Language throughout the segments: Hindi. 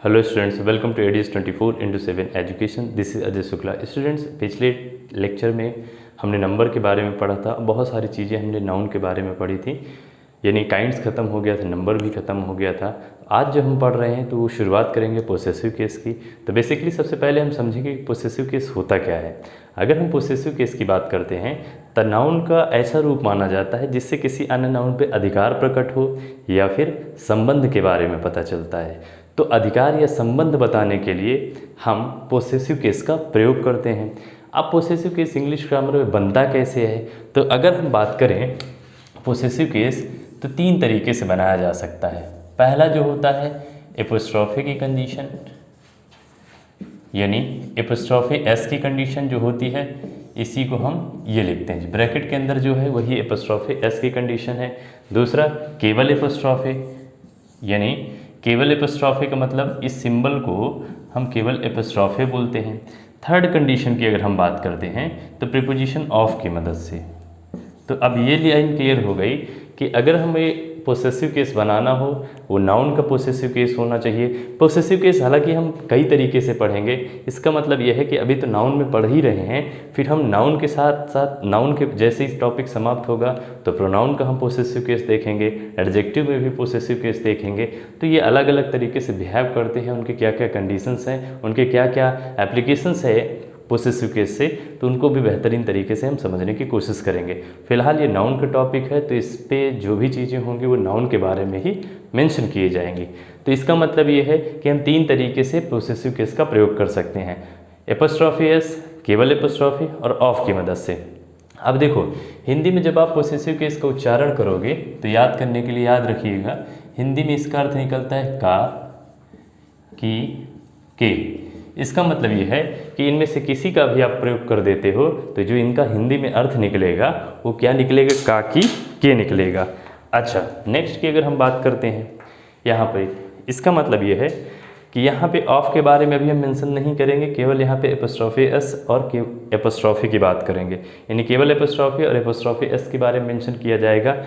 Hello students, welcome to ADS 24/7 एजुकेशन। This is Ajay Shukla. Students, पिछले लेक्चर में हमने नंबर के बारे में पढ़ा था। बहुत सारी चीज़ें हमने नाउन के बारे में पढ़ी थी, यानी काइंड्स ख़त्म हो गया था, नंबर भी ख़त्म हो गया था। आज जो हम पढ़ रहे हैं तो वो शुरुआत करेंगे पोसेसिव केस की। तो बेसिकली सबसे पहले हम समझेंगे कि पोसेसिव केस होता क्या है। अगर हम पोसेसिव केस की बात करते हैं तो नाउन का ऐसा रूप माना जाता है जिससे किसी अन्य नाउन पे अधिकार प्रकट हो या फिर संबंध के बारे में पता चलता है। तो अधिकार या संबंध बताने के लिए हम पोसेसिव केस का प्रयोग करते हैं। अब पोसेसिव केस इंग्लिश ग्रामर में बनता कैसे है, तो अगर हम बात करें पोसेसिव केस तो 3 तरीके से बनाया जा सकता है। पहला जो होता है एपोस्ट्रोफी की कंडीशन, यानी एपोस्ट्रोफी एस की कंडीशन जो होती है, इसी को हम ये लिखते हैं ब्रैकेट के अंदर जो है वही एपोस्ट्रोफी एस की कंडीशन है। दूसरा केवल एपोस्ट्रोफी, यानी केवल एपोस्ट्रोफी का मतलब इस सिंबल को हम केवल एपोस्ट्रोफी बोलते हैं। थर्ड कंडीशन की अगर हम बात करते हैं तो प्रीपोजिशन ऑफ की मदद से। तो अब ये लाइन क्लियर हो गई कि अगर हमें पोसेसिव केस बनाना हो वो नाउन का पोसेसिव केस होना चाहिए। पोसेसिव केस हालांकि हम कई तरीके से पढ़ेंगे, इसका मतलब यह है कि अभी तो नाउन में पढ़ ही रहे हैं, फिर हम नाउन के साथ साथ नाउन के जैसे ही टॉपिक समाप्त होगा तो प्रोनाउन का हम पोसेसिव केस देखेंगे, एडजेक्टिव में भी पोसेसिव केस देखेंगे। तो ये अलग अलग तरीके से बिहेव करते हैं, उनके क्या क्या कंडीशंस हैं, उनके क्या क्या एप्लीकेशंस है पोसेसिव केस से, तो उनको भी बेहतरीन तरीके से हम समझने की कोशिश करेंगे। फिलहाल ये नाउन का टॉपिक है तो इस पे जो भी चीज़ें होंगी वो नाउन के बारे में ही मेंशन किए जाएंगी। तो इसका मतलब ये है कि हम 3 तरीके से पोसेसिव केस का प्रयोग कर सकते हैं, एपोस्ट्रोफी एस, केवल एपोस्ट्रोफी और ऑफ की मदद से। अब देखो, हिंदी में जब आप पोसेसिव केस का उच्चारण करोगे तो याद करने के लिए याद रखिएगा, हिंदी में इसका अर्थ निकलता है का, की, के। इसका मतलब ये है कि इनमें से किसी का भी आप प्रयोग कर देते हो तो जो इनका हिंदी में अर्थ निकलेगा वो क्या निकलेगा, का, की, के निकलेगा। अच्छा, नेक्स्ट की अगर हम बात करते हैं यहाँ पे, इसका मतलब ये है कि यहाँ पे ऑफ के बारे में अभी हम मेंशन नहीं करेंगे, केवल यहाँ पे एपोस्ट्रोफी एस और एपोस्ट्रोफी की बात करेंगे, यानी केवल एपोस्ट्रोफी और एपोस्ट्रोफी एस के बारे में मेंशन किया जाएगा।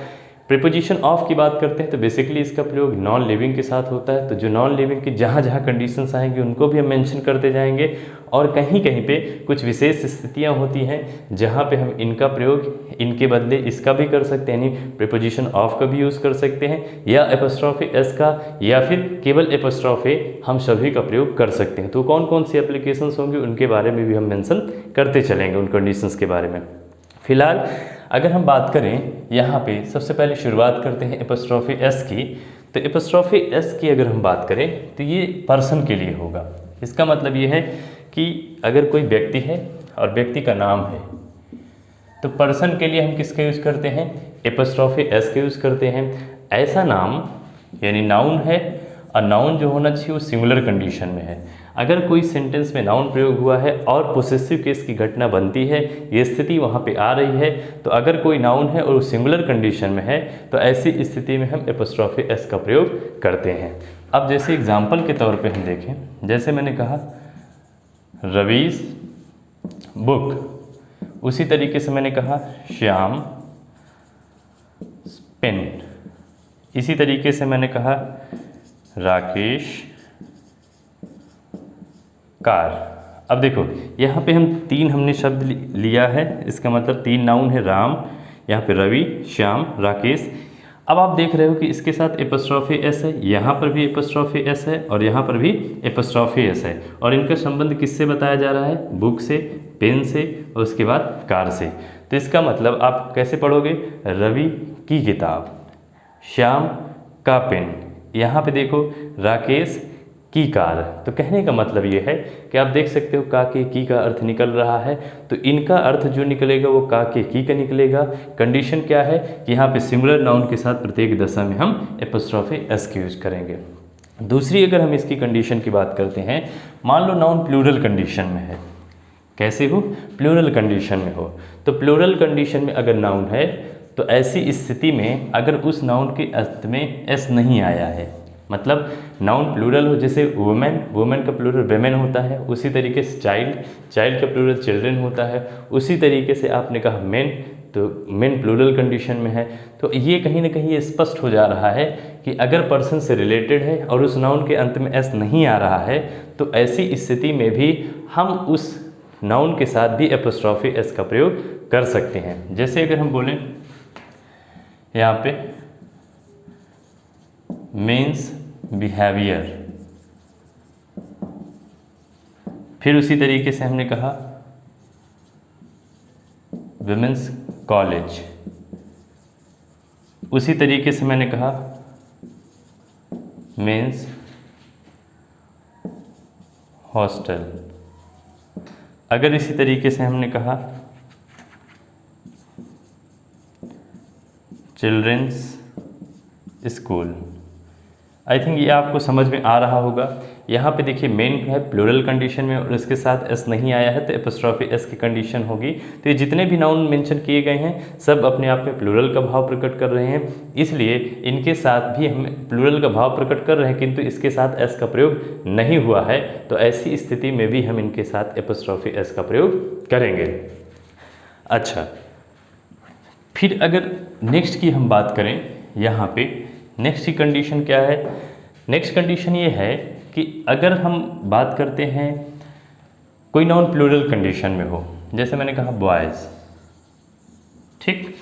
प्रीपोजिशन ऑफ की बात करते हैं तो बेसिकली इसका प्रयोग नॉन लिविंग के साथ होता है। तो जो नॉन लिविंग की जहाँ जहाँ कंडीशंस आएंगी उनको भी हम मेंशन करते जाएंगे, और कहीं कहीं पे कुछ विशेष स्थितियाँ होती हैं जहाँ पे हम इनका प्रयोग इनके बदले इसका भी कर सकते हैं, यानी प्रीपोजिशन ऑफ का भी यूज़ कर सकते हैं या एपोस्ट्रोफी एस का या फिर केवल एपोस्ट्रोफी, हम सभी का प्रयोग कर सकते हैं। तो कौन कौन सी एप्लीकेशंस होंगी उनके बारे में भी हम मेंशन करते चलेंगे, उन कंडीशंस के बारे में। फिलहाल अगर हम बात करें यहाँ पे, सबसे पहले शुरुआत करते हैं एपोस्ट्रोफी एस की। तो एपोस्ट्रोफी एस की अगर हम बात करें तो ये पर्सन के लिए होगा। इसका मतलब ये है कि अगर कोई व्यक्ति है और व्यक्ति का नाम है तो पर्सन के लिए हम किसका यूज़ करते हैं, एपोस्ट्रोफी एस का यूज़ करते हैं। ऐसा नाम यानी नाउन है, और नाउन जो होना चाहिए वो सिंगुलर कंडीशन में है। अगर कोई सेंटेंस में नाउन प्रयोग हुआ है और पोसेसिव केस की घटना बनती है, ये स्थिति वहाँ पे आ रही है, तो अगर कोई नाउन है और वो सिंगुलर कंडीशन में है तो ऐसी स्थिति में हम एपोस्ट्रोफी एस का प्रयोग करते हैं। अब जैसे एग्जाम्पल के तौर पे हम देखें, जैसे मैंने कहा रवीज बुक, उसी तरीके से मैंने कहा श्याम पेन, इसी तरीके से मैंने कहा राकेश कार। अब देखो यहाँ पे हम 3 हमने शब्द लिया है, इसका मतलब 3 नाउन है, राम, यहाँ पे रवि, श्याम, राकेश। अब आप देख रहे हो कि इसके साथ एपोस्ट्रोफी एस है, यहाँ पर भी एपोस्ट्रोफी एस है और यहाँ पर भी एपोस्ट्रोफी एस है, और इनका संबंध किससे बताया जा रहा है, बुक से, पेन से और उसके बाद कार से। तो इसका मतलब आप कैसे पढ़ोगे, रवि की किताब, श्याम का पेन, यहाँ पे देखो राकेश की कार। तो कहने का मतलब ये है कि आप देख सकते हो का के की का अर्थ निकल रहा है, तो इनका अर्थ जो निकलेगा वो का के की का निकलेगा। कंडीशन क्या है कि यहाँ पे सिंगुलर नाउन के साथ प्रत्येक दशा में हम एपोस्ट्रोफी एस का यूज करेंगे। दूसरी अगर हम इसकी कंडीशन की बात करते हैं, मान लो नाउन प्लूरल कंडीशन में है। कैसे हो, प्लूरल कंडीशन में हो। तो प्लूरल कंडीशन में अगर नाउन है तो ऐसी स्थिति में अगर उस नाउन के अंत में एस नहीं आया है, मतलब नाउन प्लूरल हो, जैसे वुमेन, वुमेन का प्लूरल वेमेन होता है, उसी तरीके से चाइल्ड, चाइल्ड का प्लूरल चिल्ड्रन होता है, उसी तरीके से आपने कहा मेन, तो मेन प्लूरल कंडीशन में है। तो ये कहीं ना कहीं ये स्पष्ट हो जा रहा है कि अगर पर्सन से रिलेटेड है और उस नाउन के अंत में एस नहीं आ रहा है तो ऐसी स्थिति में भी हम उस नाउन के साथ भी एपोस्ट्रॉफी एस का प्रयोग कर सकते हैं। जैसे अगर हम बोलें यहाँ पे मेंस बिहेवियर, फिर उसी तरीके से हमने कहा विमेंस कॉलेज, उसी तरीके से मैंने कहा मेंस हॉस्टल, अगर इसी तरीके से हमने कहा चिल्ड्रंस स्कूल। आई थिंक ये आपको समझ में आ रहा होगा। यहाँ पे देखिए मेन है प्लूरल कंडीशन में और इसके साथ एस नहीं आया है तो एपोस्ट्रॉफी एस की कंडीशन होगी। तो ये जितने भी नाउन मेंशन किए गए हैं सब अपने आप में प्लूरल का भाव प्रकट कर रहे हैं, इसलिए इनके साथ भी हम प्लूरल का भाव प्रकट कर रहे हैं, किंतु इसके साथ एस का प्रयोग नहीं हुआ है। तो ऐसी स्थिति में भी हम इनके साथ एपोस्ट्रॉफी एस का प्रयोग करेंगे। अच्छा, फिर अगर नेक्स्ट की हम बात करें, यहाँ पे नेक्स्ट की कंडीशन क्या है? नेक्स्ट कंडीशन ये है कि अगर हम बात करते हैं कोई नाउन प्लूरल कंडीशन में हो, जैसे मैंने कहा बॉयज़, ठीक।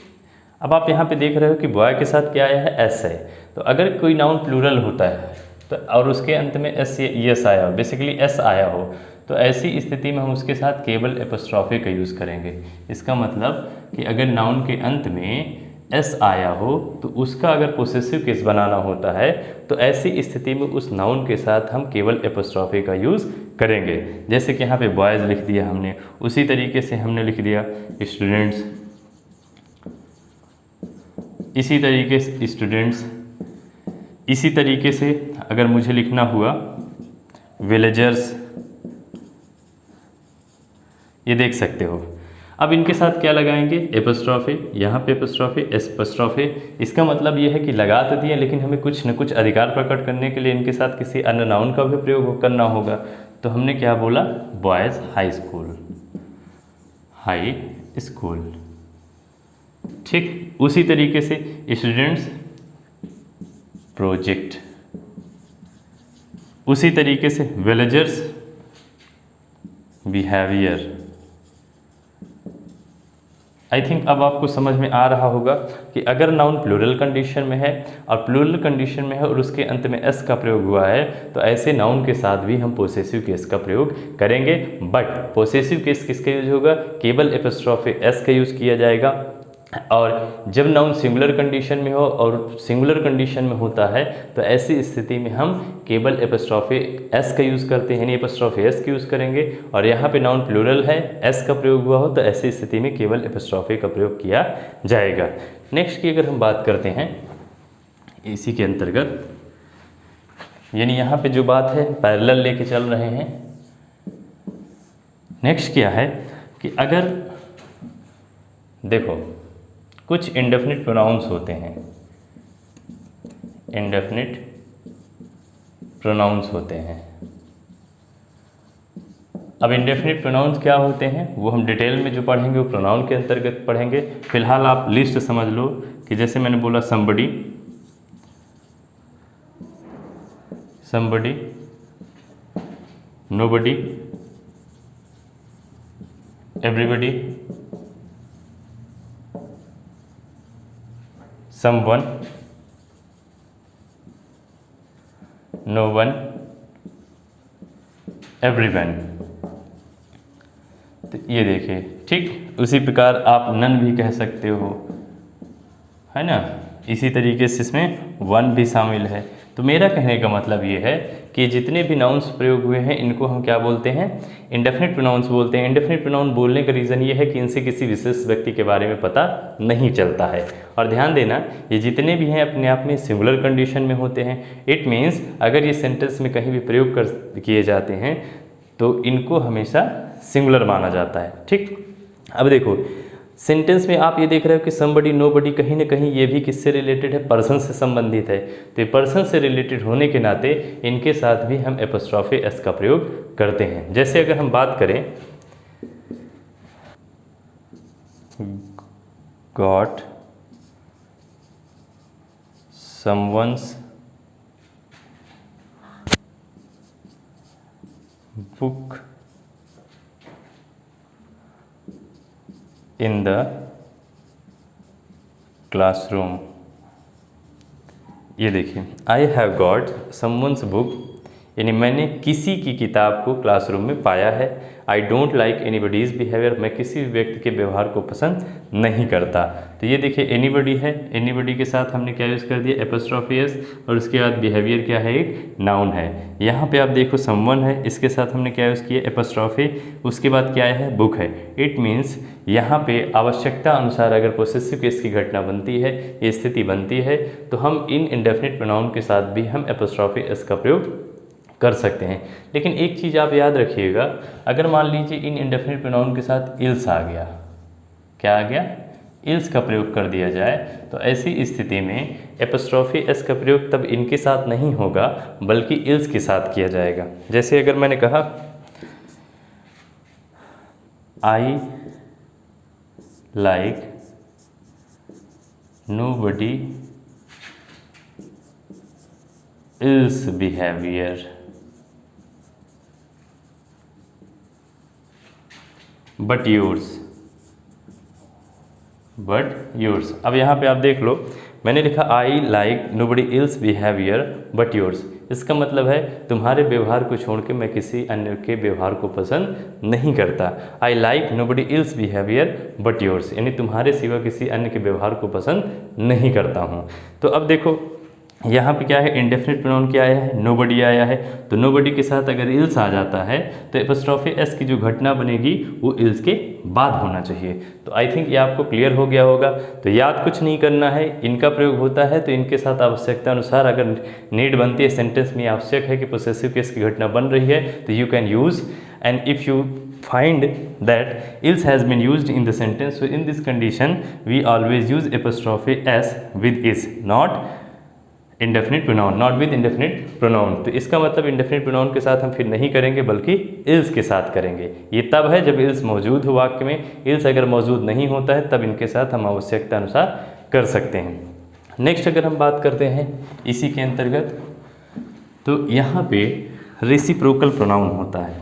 अब आप यहाँ पे देख रहे हो कि बॉय के साथ क्या आया है? एस है। तो अगर कोई नाउन प्लूरल होता है तो और उसके अंत में एस यस आया हो, बेसिकली एस आया हो, तो ऐसी स्थिति में हम उसके साथ केवल एपोस्ट्रॉफी का यूज़ करेंगे। इसका मतलब कि अगर नाउन के अंत में एस आया हो तो उसका अगर पोसेसिव केस बनाना होता है तो ऐसी स्थिति में उस नाउन के साथ हम केवल एपोस्ट्रॉफी का यूज़ करेंगे। जैसे कि यहाँ पे बॉयज़ लिख दिया हमने, उसी तरीके से हमने लिख दिया स्टूडेंट्स, इसी तरीके से स्टूडेंट्स, इसी तरीके से अगर मुझे लिखना हुआ विलेजर्स, ये देख सकते हो। अब इनके साथ क्या लगाएंगे? एपोस्ट्रॉफी, यहाँ पे एपोस्ट्रॉफी, एपोस्ट्रॉफी। इसका मतलब ये है कि लगा तो दिए लेकिन हमें कुछ न कुछ अधिकार प्रकट करने के लिए इनके साथ किसी अन्य नाउन का भी प्रयोग करना होगा। तो हमने क्या बोला? Boys high school, high school, ठीक। उसी तरीके से स्टूडेंट्स प्रोजेक्ट, उसी तरीके से विलेजर्स बिहेवियर। आई थिंक अब आपको समझ में आ रहा होगा कि अगर नाउन प्लूरल कंडीशन में है और प्लूरल कंडीशन में है और उसके अंत में एस का प्रयोग हुआ है तो ऐसे नाउन के साथ भी हम पोसेसिव केस का प्रयोग करेंगे। बट पोसेसिव केस किसका यूज होगा? केवल एपोस्ट्रॉफी एस का यूज़ किया जाएगा। और जब नाउन सिंगुलर कंडीशन में हो और सिंगुलर कंडीशन में होता है तो ऐसी स्थिति में हम केवल एपोस्ट्रॉफी एस का यूज़ करते हैं, यानी एपोस्ट्रॉफी एस का यूज़ करेंगे। और यहाँ पे नाउन प्लूरल है, एस का प्रयोग हुआ हो तो ऐसी स्थिति में केवल एपोस्ट्रॉफी का प्रयोग किया जाएगा। नेक्स्ट की अगर हम बात करते हैं इसी के अंतर्गत, यानी यहाँ पे जो बात है पैरेलल लेके चल रहे हैं। नेक्स्ट क्या है कि अगर देखो कुछ इंडेफिनिट प्रोनाउंस होते हैं, इंडेफिनिट प्रोनाउंस होते हैं। अब इंडेफिनिट प्रोनाउंस क्या होते हैं वो हम डिटेल में जो पढ़ेंगे वो प्रोनाउन के अंतर्गत पढ़ेंगे। फिलहाल आप लिस्ट समझ लो कि जैसे मैंने बोला somebody, somebody, nobody, everybody, someone, no one, everyone। तो ये देखिए, ठीक। उसी प्रकार आप नन भी कह सकते हो, है ना। इसी तरीके से इसमें वन भी शामिल है। तो मेरा कहने का मतलब ये है कि जितने भी नाउन्स प्रयोग हुए हैं इनको हम क्या बोलते हैं? इंडेफिनिट प्रोनाउंस बोलते हैं। इंडेफिनिट प्रोनाउन बोलने का रीज़न ये है कि इनसे किसी विशेष व्यक्ति के बारे में पता नहीं चलता है। और ध्यान देना, ये जितने भी हैं अपने आप में सिंगुलर कंडीशन में होते हैं। इट मीन्स अगर ये सेंटेंस में कहीं भी प्रयोग किए जाते हैं तो इनको हमेशा सिंगुलर माना जाता है, ठीक। अब देखो सेंटेंस में आप ये देख रहे हो कि समबडी, नोबडी, कहीं ना कहीं ये भी किससे रिलेटेड है? पर्सन से संबंधित है। तो ये पर्सन से रिलेटेड होने के नाते इनके साथ भी हम एपोस्ट्रॉफी एस का प्रयोग करते हैं। जैसे अगर हम बात करें got someone's book in the classroom। ये देखिए, I have got someone's book, यानी मैंने किसी की किताब को क्लासरूम में पाया है। आई डोंट लाइक एनीबडीज़ बिहेवियर, मैं किसी भी व्यक्ति के व्यवहार को पसंद नहीं करता। तो ये देखिए एनीबडी है, एनीबडी के साथ हमने क्या यूज़ कर दिया, एपोस्ट्रोफी एस, और उसके बाद बिहेवियर क्या है, एक नाउन है। यहाँ पे आप देखो समवन है, इसके साथ हमने क्या यूज़ किया, एपोस्ट्रोफी, उसके बाद क्या है, बुक है। इट मीन्स यहाँ पे आवश्यकता अनुसार अगर पोसेसिव केस की घटना बनती है, ये स्थिति बनती है, तो हम इन इंडेफिनिट प्रोनाउन के साथ भी हम एपोस्ट्रोफी एस का प्रयोग कर सकते हैं। लेकिन एक चीज़ आप याद रखिएगा, अगर मान लीजिए इन इंडेफिनिट प्रोनाउन के साथ इल्स आ गया, क्या आ गया, इल्स का प्रयोग कर दिया जाए, तो ऐसी स्थिति में एपोस्ट्रोफी एस का प्रयोग तब इनके साथ नहीं होगा बल्कि इल्स के साथ किया जाएगा। जैसे अगर मैंने कहा I like nobody ills behaviour but yours. अब यहाँ पे आप देख लो, मैंने लिखा I like nobody ills behaviour but yours. इसका मतलब है तुम्हारे व्यवहार को छोड़ के मैं किसी अन्य के व्यवहार को पसंद नहीं करता। I like nobody ills behaviour but yours, यानी तुम्हारे सिवा किसी अन्य के व्यवहार को पसंद नहीं करता हूँ। तो अब देखो यहाँ पे क्या है, इंडेफिनिट प्रोनाउन क्या आया है, नोबडी आया है। तो नोबडी के साथ अगर इल्स आ जाता है तो एपोस्ट्रोफी एस की जो घटना बनेगी वो इल्स के बाद होना चाहिए। तो आई थिंक ये आपको क्लियर हो गया होगा। तो याद कुछ नहीं करना है, इनका प्रयोग होता है तो इनके साथ आवश्यकता अनुसार अगर नीड बनती है, सेंटेंस में आवश्यक है कि पोसेसिव केस की घटना बन रही है, तो you can use. And if you find that else has been used in the sentence, so in this condition we always use apostrophe s with is, not indefinite pronoun, not with indefinite pronoun. तो इसका मतलब इंडेफिनिट प्रोनाउन के साथ हम फिर नहीं करेंगे बल्कि इल्स के साथ करेंगे। ये तब है जब इल्स मौजूद हो वाक्य में। इल्स अगर मौजूद नहीं होता है तब इनके साथ हम आवश्यकता अनुसार कर सकते हैं। नेक्स्ट अगर हम बात करते हैं इसी के अंतर्गत, तो यहाँ पे रेसिप्रोकल प्रोनाउन होता है।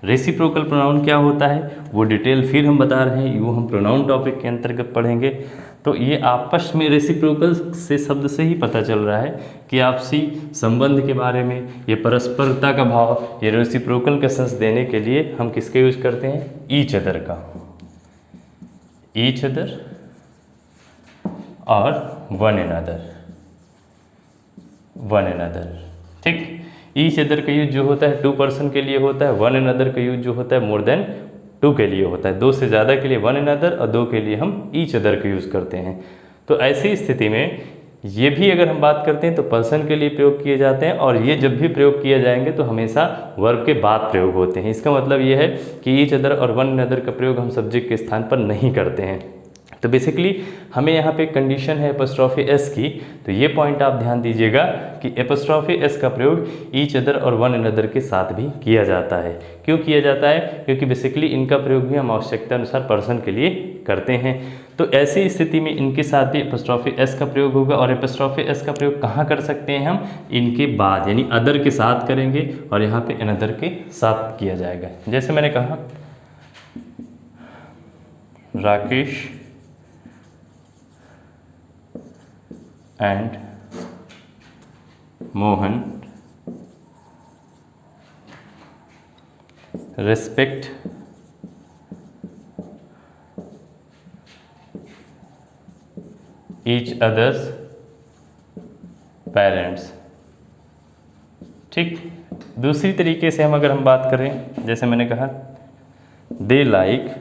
रेसिप्रोकल प्रोनाउन क्या होता है वो डिटेल फिर हम बता रहे हैं, वो हम प्रोनाउन टॉपिक के अंतर्गत पढ़ेंगे। तो ये आपस में रेसिप्रोकल से शब्द से ही पता चल रहा है कि आपसी संबंध के बारे में, ये परस्परता का भाव, ये रेसिप्रोकल का सेंस देने के लिए हम किसके यूज करते हैं, ईच अदर का, ईच अदर और वन एनदर, वन एनदर। ठीक, ईच अदर का यूज जो होता है 2 पर्सन के लिए होता है, वन एनदर का यूज जो होता है मोर देन 2 के लिए होता है। 2 से ज़्यादा के लिए वन एनदर और 2 के लिए हम ईच अदर का यूज़ करते हैं। तो ऐसी स्थिति में ये भी अगर हम बात करते हैं तो पर्सन के लिए प्रयोग किए जाते हैं, और ये जब भी प्रयोग किए जाएंगे तो हमेशा वर्ब के बाद प्रयोग होते हैं। इसका मतलब ये है कि ईच अदर और वन एनदर का प्रयोग हम सब्जेक्ट के स्थान पर नहीं करते हैं। तो बेसिकली हमें यहाँ पे कंडीशन है एपोस्ट्रोफी एस की, तो ये पॉइंट आप ध्यान दीजिएगा कि एपोस्ट्रोफी एस का प्रयोग ईच अदर और वन अनदर के साथ भी किया जाता है। क्यों किया जाता है, क्योंकि बेसिकली इनका प्रयोग भी हम आवश्यकता अनुसार पर्सन के लिए करते हैं। तो ऐसी स्थिति में इनके साथ भी एपोस्ट्रोफी एस का प्रयोग होगा, और एपोस्ट्रोफी एस का प्रयोग कहाँ कर सकते हैं हम, इनके बाद, यानी अदर के साथ करेंगे और यहाँ पे अनदर के साथ किया जाएगा। जैसे मैंने कहा Rakesh and Mohan respect each other's parents। ठीक, दूसरी तरीके से हम अगर हम बात करें, जैसे मैंने कहा they like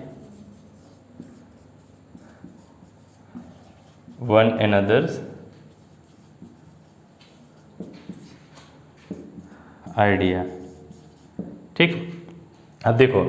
one another's idea. ठीक, अब देखो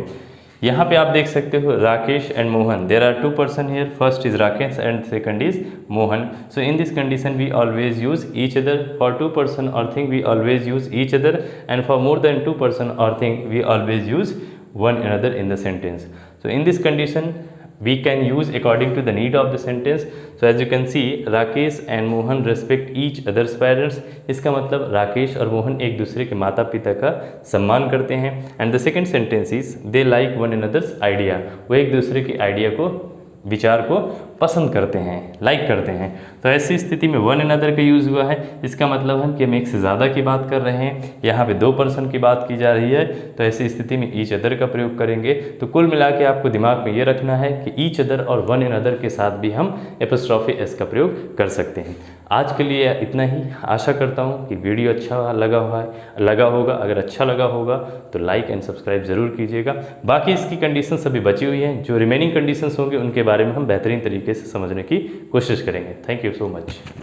यहाँ पे आप देख सकते हो Rakesh and Mohan, there are 2 person here, first is Rakesh and second is Mohan. So in this condition we always use each other, for 2 person or thing we always use each other, and for more than 2 person or thing we always use one another in the sentence. So in this condition we can use according to the need of the sentence. So as you can see, Rakesh and Mohan respect each other's parents. इसका मतलब राकेश और मोहन एक दूसरे के माता पिता का सम्मान करते हैं. And the second sentence is they like one another's idea. वो एक दूसरे के आइडिया को, विचार को पसंद करते हैं, लाइक करते हैं. तो ऐसी स्थिति में वन अनदर का यूज़ हुआ है. इसका मतलब है कि हम एक से ज़्यादा की बात कर रहे हैं, यहाँ पे दो पर्सन की बात की जा रही है, तो ऐसी स्थिति में ईच अदर का प्रयोग करेंगे. तो कुल मिला के आपको दिमाग में ये रखना है कि ईच अदर और वन अनदर के साथ भी हम एपोस्ट्रॉफी एस का प्रयोग कर सकते हैं. आज के लिए इतना ही. आशा करता हूँ कि वीडियो अच्छा लगा होगा. अगर अच्छा लगा होगा तो लाइक एंड सब्सक्राइब ज़रूर कीजिएगा. बाकी इसकी कंडीशन अभी बची हुई हैं, जो रिमेनिंग कंडीशंस होंगे उनके बारे में हम बेहतरीन तरीके से समझने की कोशिश करेंगे. Thank you so much.